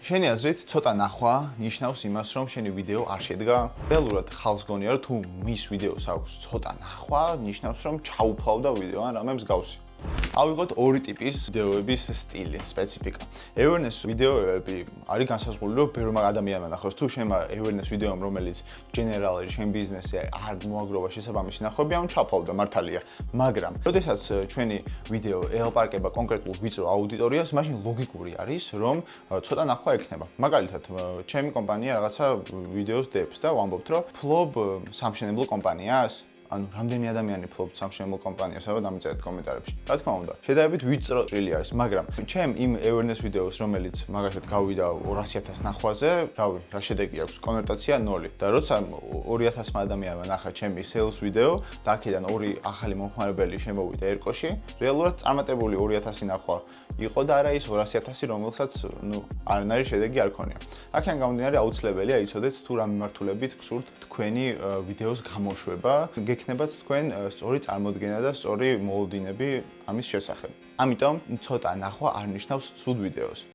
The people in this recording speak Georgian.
შენი აზრით, ცოტა ნახვა ნიშნავს იმას, რომ შენი ვიდეო არ შედგა? რეალურად ხალხს გონია, რომ თუ მის ვიდეოს აქვს ცოტა ნახვა, ნიშნავს, რომ ჩაუფლავდა ვიდეო ან რამე მსგავსი. ავიღოთ ორი ტიპის ვიდეოების სტილი, სპეციფიკა. Awareness ვიდეოები არის განსაზღვრული, რომ ბევრმა ადამიანმა ნახოს, თუ შემა awareness ვიდეომ, რომელიც generally შენ ბიზნესზე არ მოაგროვა შესაბამისი ნახვები, ან ჩაფლავდა მართალია. მაგრამ, როდესაც ჩვენი ვიდეო ელაპარაკება კონკრეტულ ვიწრო აუდიტორიას, მაშინ ლოგიკური არის, რომ ცოტა ნახვა ექნება. მაგალითად, ჩემი კომპანია რაღაცა ვიდეოს დებს და ვამბობთ, რომ ფლობ სამშენებლო კომპანიას ანუ რამდენი ადამიანი ფლობთ სამშენებლო კომპანიას, აბა დამიწერეთ კომენტარებში. Რა თქმა უნდა, შედარებით ვიწრო წილი არის, მაგრამ ჩემ იმ awareness ვიდეოს, რომელიც მაგალითად გავიდა 200,000 ნახვაზე, რავი, რა შედეგი აქვს? კონვერტაცია 0. და როცა 200,000 ადამიანმა ნახა ჩემი sales ვიდეო და აქედან ორი ახალი მომხმარებელი შემოვიდა ერკოში, რეალურად წარმატებული 200,000 ნახვა იყო და არა ის 200,000, რომელსაც, არანაირი შედეგი არ ქონია. აქედან გამომდინარე აუცილებელია იცოდეთ თუ რა მიმართულებით გსურთ თქვენი ვიდეოს გამოშვება. გექნებათ თქვენ სწორი წარმოდგენა და სწორი მოლოდინები ამის შესახებ. ამიტომ ცოტა ნახვა არ ნიშნავს ცუდ ვიდეოს.